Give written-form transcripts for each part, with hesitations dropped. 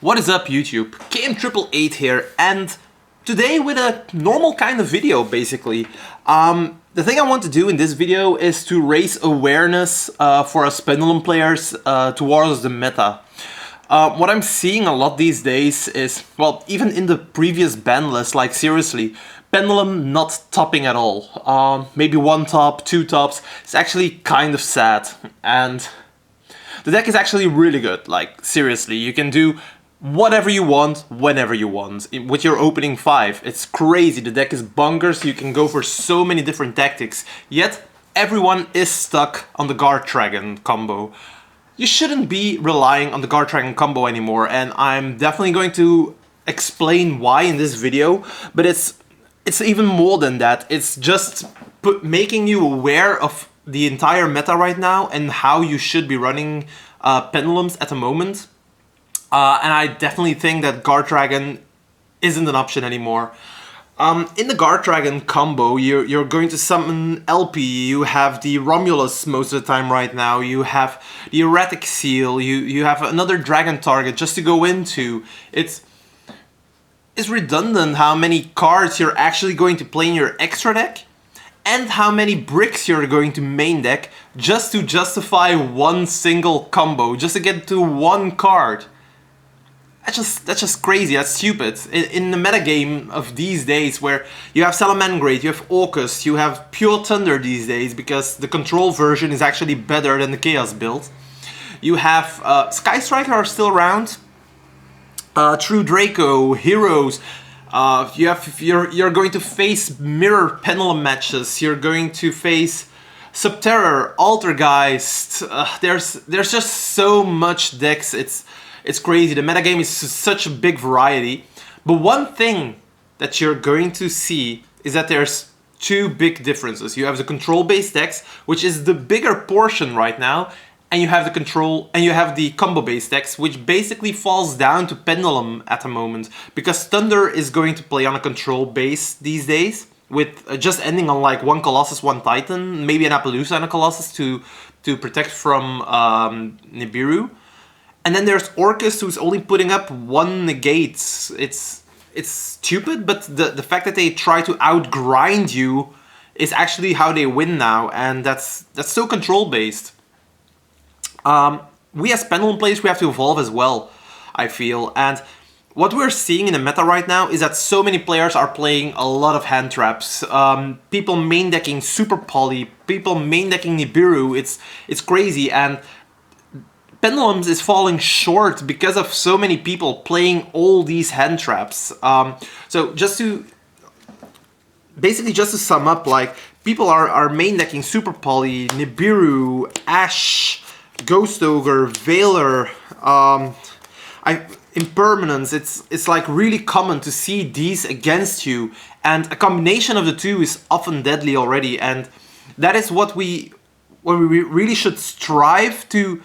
What is up YouTube? KM888 here, and today with a normal kind of video basically. The thing I want to do in this video is to raise awareness for us Pendulum players towards the meta. What I'm seeing a lot these days is, well, even in the previous ban list, like seriously, Pendulum not topping at all. Maybe one top, two tops. It's actually kind of sad, and the deck is actually really good. Like seriously, you can do whatever you want, whenever you want, with your opening 5. It's crazy, the deck is bonkers, you can go for so many different tactics, yet everyone is stuck on the Guard Dragon combo. You shouldn't be relying on the Guard Dragon combo anymore, and I'm definitely going to explain why in this video, but it's even more than that. It's just making you aware of the entire meta right now and how you should be running Pendulums at the moment. And I definitely think that Guard Dragon isn't an option anymore. In the Guard Dragon combo, you're going to summon LP, you have the Romulus most of the time right now, you have the Erratic Seal, you have another dragon target just to go into. It's redundant how many cards you're actually going to play in your extra deck, and how many bricks you're going to main deck just to justify one single combo, just to get to one card. That's just crazy, that's stupid. In the metagame of these days, where you have Salamangreat, you have Orcus, you have Pure Thunder these days, because the control version is actually better than the Chaos build. You have Sky Striker are still around, True Draco, Heroes. You're going to face mirror Pendulum matches. You're going to face Subterror, Altergeist. There's just so much decks. It's crazy. The metagame is such a big variety. But one thing that you're going to see is that there's two big differences. You have the control-based decks, which is the bigger portion right now, and you have the combo-based decks, which basically falls down to Pendulum at the moment, because Thunder is going to play on a control base these days, with just ending on like one Colossus, one Titan, maybe an Appaloosa and a Colossus to protect from Nibiru. And then there's Orcus, who's only putting up one negate. It's stupid, but the fact that they try to outgrind you is actually how they win now, and that's so control based. We as Pendulum players, we have to evolve as well, I feel. And what we're seeing in the meta right now is that so many players are playing a lot of hand traps. People main decking Super Poly, people main decking Nibiru. It's crazy, and Pendulums is falling short because of so many people playing all these hand traps. So just to sum up, like, people are main decking Super Poly, Nibiru, Ash, Ghost Ogre, Veiler, Impermanence. It's like really common to see these against you, and a combination of the two is often deadly already, and that is what we really should strive to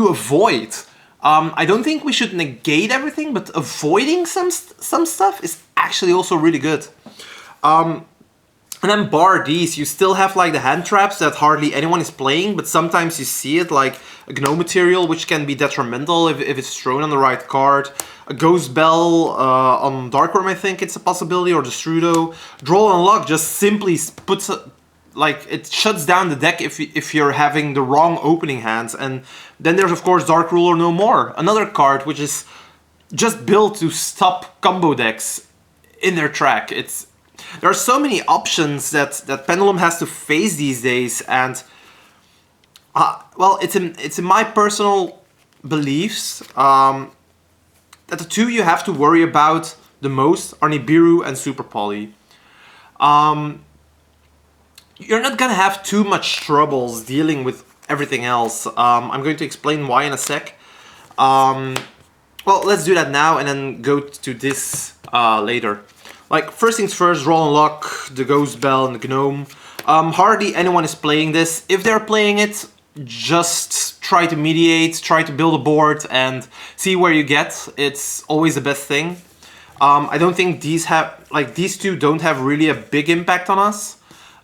avoid. I don't think we should negate everything, but avoiding some stuff is actually also really good. And then bar these, you still have like the hand traps that hardly anyone is playing, but sometimes you see it, like a Gnome Material, which can be detrimental if it's thrown on the right card. A Ghost Bell on Darkworm, I think it's a possibility, or the Strudo. Draw and Unlock just simply puts like, it shuts down the deck if you're having the wrong opening hands. And then there's of course Dark Ruler No More, another card which is just built to stop combo decks in their track. There are so many options that Pendulum has to face these days, and well, it's in my personal beliefs that the two you have to worry about the most are Nibiru and Super Poly. You're not gonna have too much troubles dealing with everything else. I'm going to explain why in a sec. Well, let's do that now and then go to this later. Like, first things first, Draw and Lock, the Ghost Bell and the Gnome. Hardly anyone is playing this. If they're playing it, just try to mediate, try to build a board and see where you get. It's always the best thing. I don't think these two don't have really a big impact on us.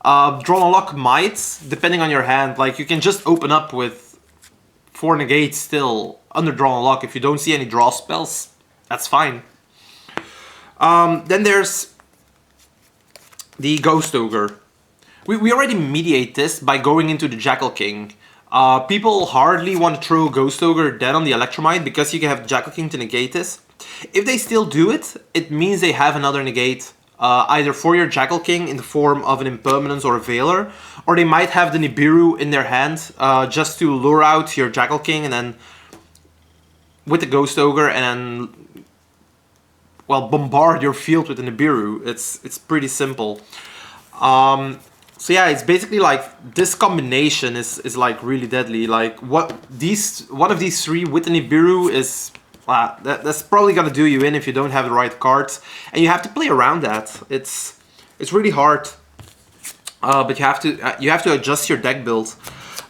Draw and Lock might, depending on your hand. Like, you can just open up with 4 negates still under Draw and Lock if you don't see any draw spells. that's fine. Then there's the Ghost Ogre. We already mediate this by going into the Jackal King. People hardly want to throw Ghost Ogre dead on the Electromite because you can have Jackal King to negate this. If they still do it, it means they have another negate, either for your Jackal King in the form of an Impermanence or a Veiler, or they might have the Nibiru in their hand just to lure out your Jackal King and then with the Ghost Ogre and then, well, bombard your field with the Nibiru. It's pretty simple. So yeah, it's basically like this combination is like really deadly. Like one of these three with the Nibiru is that's probably gonna do you in if you don't have the right cards, and you have to play around that. It's really hard, but you have to adjust your deck build.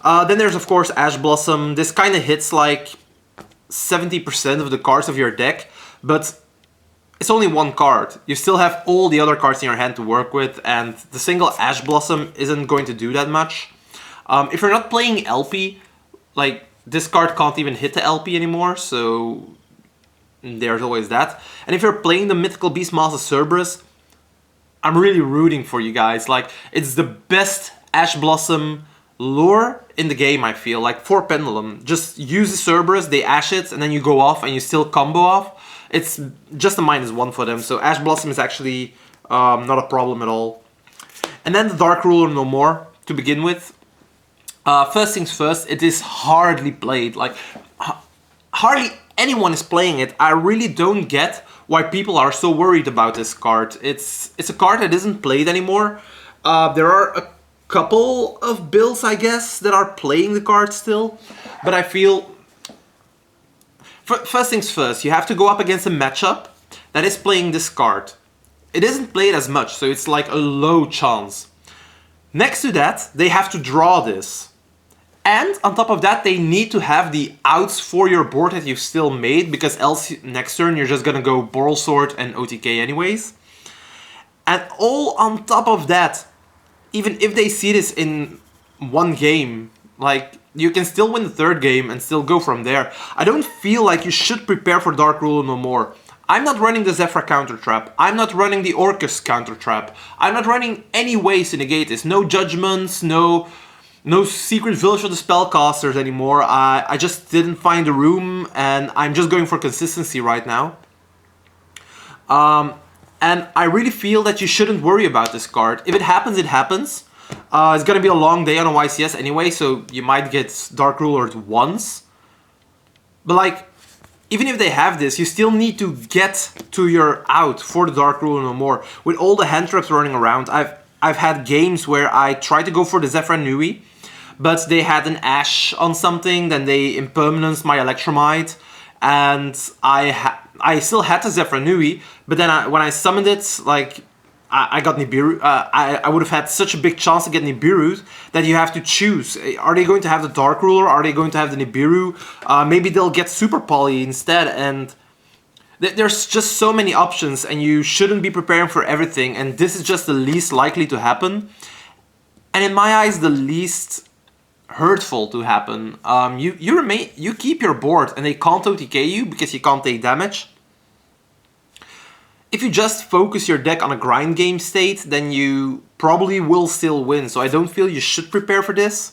Then there's of course Ash Blossom. This kind of hits like 70% of the cards of your deck, but it's only one card. You still have all the other cards in your hand to work with, and the single Ash Blossom isn't going to do that much. If you're not playing LP, like this card can't even hit the LP anymore, so there's always that. And if you're playing the Mythical Beastmaster Cerberus, I'm really rooting for you guys. Like, it's the best Ash Blossom lure in the game, I feel. Like, for Pendulum, just use the Cerberus, they Ash it, and then you go off and you still combo off. It's just a -1 for them, so Ash Blossom is actually not a problem at all. And then the Dark Ruler no more, to begin with. First things first, it is hardly played. Like, hardly anyone is playing it. I really don't get why people are so worried about this card. It's a card that isn't played anymore. There are a couple of builds, I guess, that are playing the card still, but I feel... First things first, you have to go up against a matchup that is playing this card. It isn't played as much, so it's like a low chance. Next to that, they have to draw this. And on top of that, they need to have the outs for your board that you've still made, because else next turn you're just gonna go Boral Sword and OTK anyways. And all on top of that, even if they see this in one game, like, you can still win the third game and still go from there. I don't feel like you should prepare for Dark Ruler no more. I'm not running the Zephyr counter trap. I'm not running the Orcus counter trap. I'm not running any ways to negate this. No judgments, no secret village of the spellcasters anymore. I just didn't find the room, and I'm just going for consistency right now. And I really feel that you shouldn't worry about this card. If it happens, it happens. It's gonna be a long day on a YCS anyway, so you might get Dark Rulered once. But like, even if they have this, you still need to get to your out for the Dark Ruler no more. With all the hand traps running around, I've had games where I tried to go for the Zephyr Nui, but they had an Ash on something, then they impermanence my Electromite, and I still had the Zephyr Nui, but then when I summoned it, like, I got Nibiru. I would have had such a big chance to get Nibiru that you have to choose. Are they going to have the Dark Ruler? Are they going to have the Nibiru? Maybe they'll get Super Poly instead. And there's just so many options, and you shouldn't be preparing for everything. And this is just the least likely to happen. And in my eyes, the least hurtful to happen. You keep your board, and they can't OTK you because you can't take damage. If you just focus your deck on a grind game state, then you probably will still win. So I don't feel you should prepare for this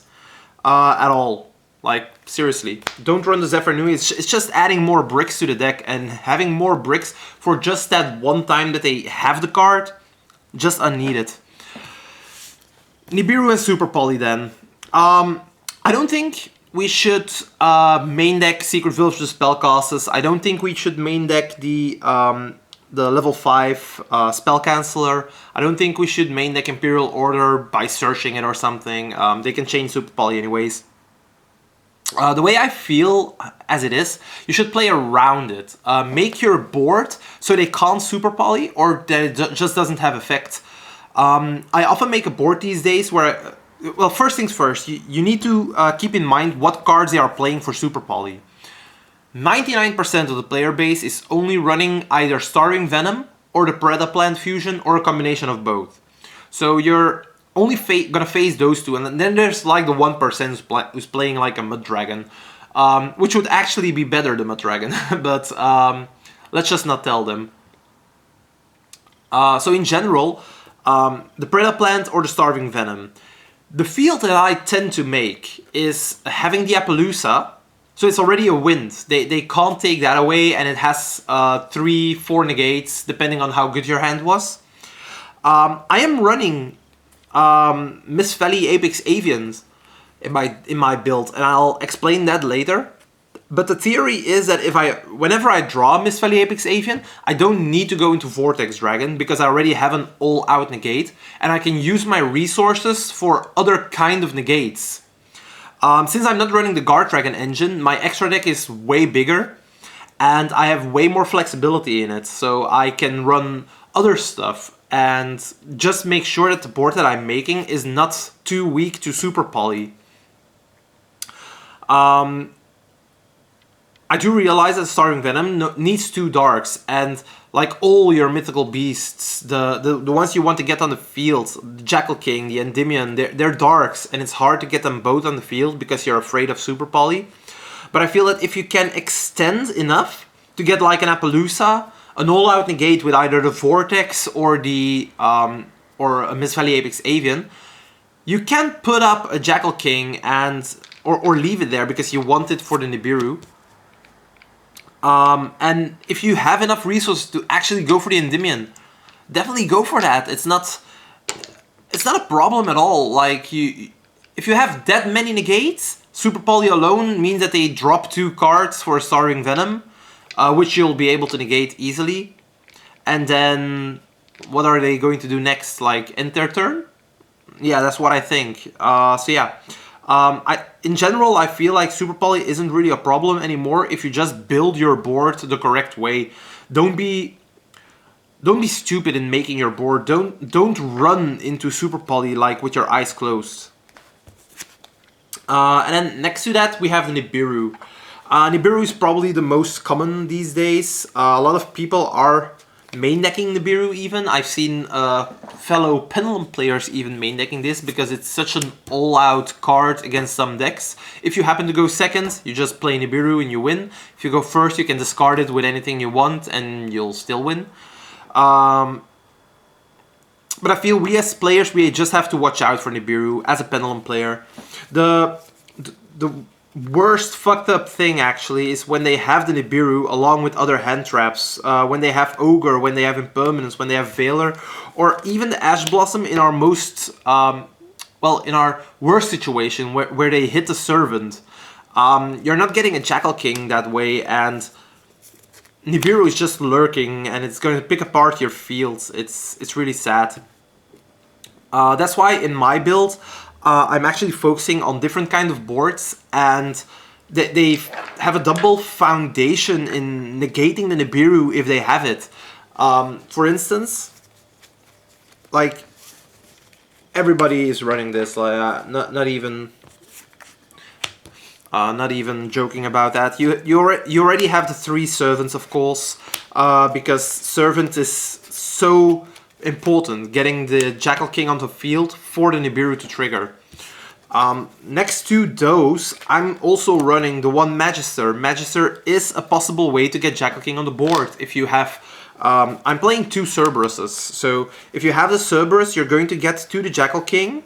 at all. Like, seriously. Don't run the Zephyr Nui. It's just adding more bricks to the deck, and having more bricks for just that one time that they have the card, just unneeded. Nibiru and Super Poly then. I don't think we should main deck Secret Village of the Spellcasters. I don't think we should main deck the level 5 Spell Canceller. I don't think we should main deck Imperial Order by searching it or something. They can change Super Poly anyways. The way I feel as it is, you should play around it. Make your board so they can't Super Poly or that it just doesn't have effect. I often make a board these days where, well, first things first, you need to keep in mind what cards they are playing for Super Poly. 99% of the player base is only running either Starving Venom or the Predaplant Fusion or a combination of both. So you're only gonna face those two, and then there's like the 1% who's playing like a Mud Dragon, which would actually be better than Mud Dragon, but Let's just not tell them. So in general, the Predator Plant or the Starving Venom. The field that I tend to make is having the Appaloosa, so it's already a wind. They can't take that away, and it has 3-4 negates, depending on how good your hand was. I am running Mist Valley Apex Avians in my build, and I'll explain that later. But the theory is that whenever I draw Mist Valley Apex Avian, I don't need to go into Vortex Dragon because I already have an all-out negate, and I can use my resources for other kind of negates. Since I'm not running the Guard Dragon engine, my extra deck is way bigger, and I have way more flexibility in it, so I can run other stuff and just make sure that the board that I'm making is not too weak to Super Poly. I do realize that Starving Venom needs 2 darks, and like all your mythical beasts, the ones you want to get on the field, the Jackal King, the Endymion, they're darks, and it's hard to get them both on the field because you're afraid of Super Poly. But I feel that if you can extend enough to get like an Appaloosa, an all-out negate with either the Vortex or the or a Mist Valley Apex Avian, you can put up a Jackal King and or leave it there because you want it for the Nibiru. And if you have enough resources to actually go for the Endymion, definitely go for that. It's not a problem at all. Like if you have that many negates, Super Poly alone means that they drop 2 cards for Starving Venom, which you'll be able to negate easily. And then what are they going to do next? Like end their turn? Yeah, that's what I think. So yeah. In general, I feel like Super Poly isn't really a problem anymore if you just build your board the correct way. Don't be stupid in making your board. Don't run into Super Poly like with your eyes closed. And then next to that we have the Nibiru. Nibiru is probably the most common these days. A lot of people are main decking Nibiru even. I've seen fellow Pendulum players even main decking this because it's such an all-out card against some decks. If you happen to go second, you just play Nibiru and you win. If you go first, you can discard it with anything you want and you'll still win. But I feel we as players, we just have to watch out for Nibiru as a Pendulum player. The worst fucked up thing actually is when they have the Nibiru along with other hand traps, when they have Ogre, when they have Impermanence, when they have Veiler, or even the Ash Blossom in our most, in our worst situation where they hit the Servant. You're not getting a Jackal King that way, and Nibiru is just lurking and it's going to pick apart your fields. It's really sad. That's why in my build, I'm actually focusing on different kind of boards, and they have a double foundation in negating the Nibiru if they have it. For instance, like everybody is running this, like not even joking about that. You already have the 3 servants, of course, because servant is so important, getting the Jackal King onto the field for the Nibiru to trigger. Next to those, I'm also running the one Magister. Magister is a possible way to get Jackal King on the board if you have... I'm playing 2 Cerberuses, so if you have the Cerberus, you're going to get to the Jackal King,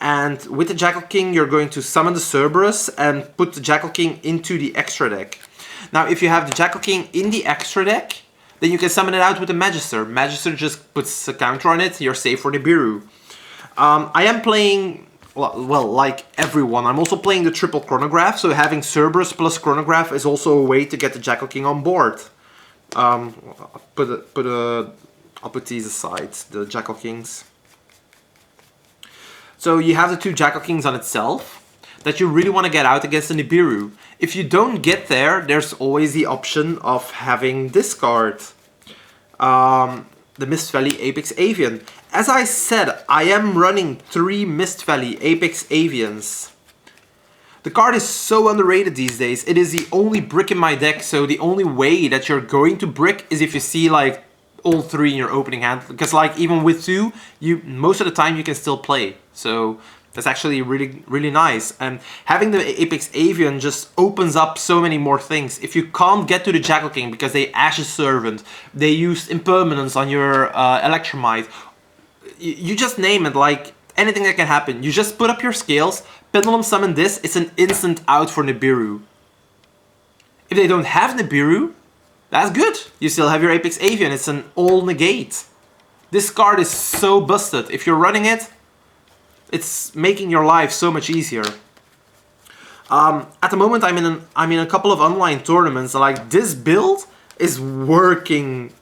and with the Jackal King, you're going to summon the Cerberus and put the Jackal King into the extra deck. Now, if you have the Jackal King in the extra deck, then you can summon it out with the Magister. Magister just puts a counter on it, you're safe for Nibiru. I am playing, well, like everyone, I'm also playing the triple Chronograph, so having Cerberus plus Chronograph is also a way to get the Jackal King on board. I'll put these aside, the Jackal Kings. So you have the 2 Jackal Kings on itself that you really want to get out against the Nibiru. If you don't get there, there's always the option of having this card, the Mist Valley Apex Avian. As I said, I am running 3 Mist Valley Apex Avians. The card is so underrated these days. It is the only brick in my deck, so the only way that you're going to brick is if you see like all 3 in your opening hand. Because like even with 2, most of the time you can still play. So That's actually really nice. And having the Apex Avian just opens up so many more things. If you can't get to the Jackal King because they Ashes Servant, they used Impermanence on your Electromite, you just name it, like anything that can happen. You just put up your scales, Pendulum Summon this, it's an instant out for Nibiru. If they don't have Nibiru, that's good. You still have your Apex Avian, it's an all negate. This card is so busted. If you're running it, it's making your life so much easier. At the moment, I'm in a couple of online tournaments. Like, this build is working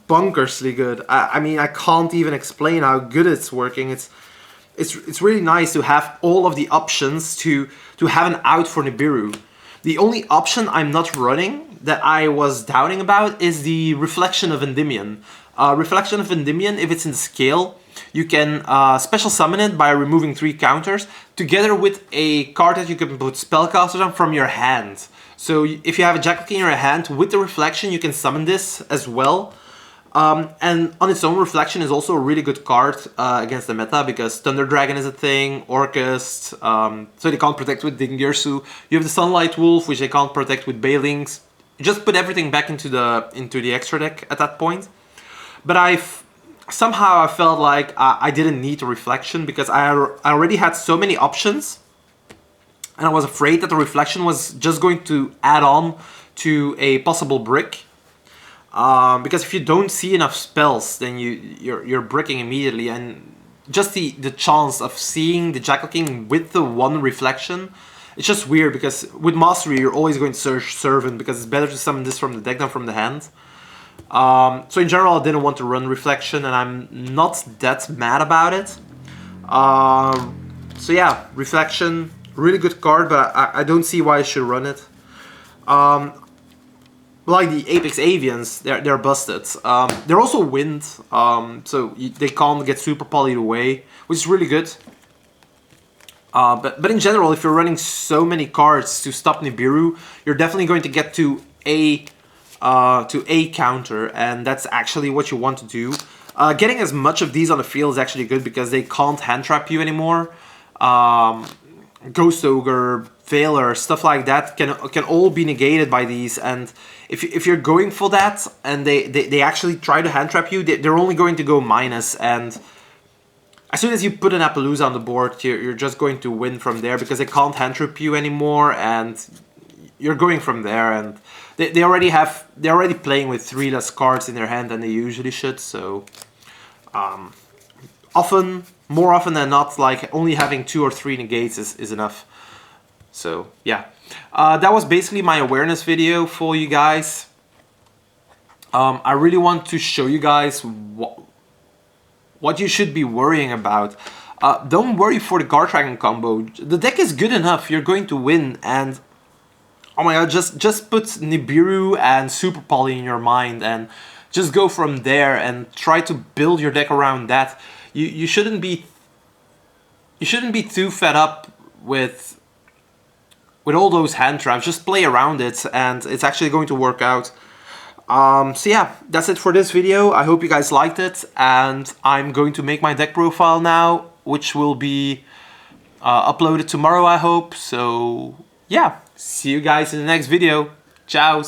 bunkersly good. I mean, I can't even explain how good it's working. It's really nice to have all of the options to have an out for Nibiru. The only option I'm not running that I was doubting about is the Reflection of Endymion. Reflection of Endymion, if it's in scale, you can special summon it by removing 3 counters, together with a card that you can put spellcasters on from your hand. So if you have a Jackal King in your hand, with the Reflection you can summon this as well. And on its own, Reflection is also a really good card against the meta, because Thunder Dragon is a thing, Orcust, so they can't protect with Dingirsu. You have the Sunlight Wolf, which they can't protect with Bailings. You just put everything back into the extra deck at that point. But somehow I felt like I didn't need a Reflection, because I already had so many options, and I was afraid that the Reflection was just going to add on to a possible brick. Because if you don't see enough spells, then you're bricking immediately, and just the chance of seeing the Jackal King with the 1 Reflection, it's just weird, because with Mastery you're always going to search Servant, because it's better to summon this from the deck than from the hand. So in general I didn't want to run Reflection, and I'm not that mad about it. So yeah, Reflection, really good card, but I don't see why I should run it. Like the Apex Avians, they're busted. They're also wind, so they can't get super polyed away, which is really good. But in general, if you're running so many cards to stop Nibiru, you're definitely going to get to a counter, and that's actually what you want to do. Getting as much of these on the field is actually good, because they can't hand trap you anymore. Ghost Ogre, Veiler, stuff like that can all be negated by these, and if you're going for that and they actually try to hand trap you, they're only going to go minus, and as soon as you put an Appaloosa on the board, you're just going to win from there, because they can't hand trap you anymore, and you're going from there, and they're already playing with 3 less cards in their hand than they usually should, so more often than not, like, only having 2 or 3 negates is enough. So yeah, that was basically my awareness video for you guys. I really want to show you guys what you should be worrying about. Don't worry for the card tracking combo. The deck is good enough. You're going to win, and oh my god, just put Nibiru and Super Poly in your mind, and just go from there and try to build your deck around that. You shouldn't be too fed up with all those hand traps. Just play around it, and it's actually going to work out. So yeah, that's it for this video. I hope you guys liked it, and I'm going to make my deck profile now, which will be uploaded tomorrow, I hope. So yeah, see you guys in the next video. Ciao.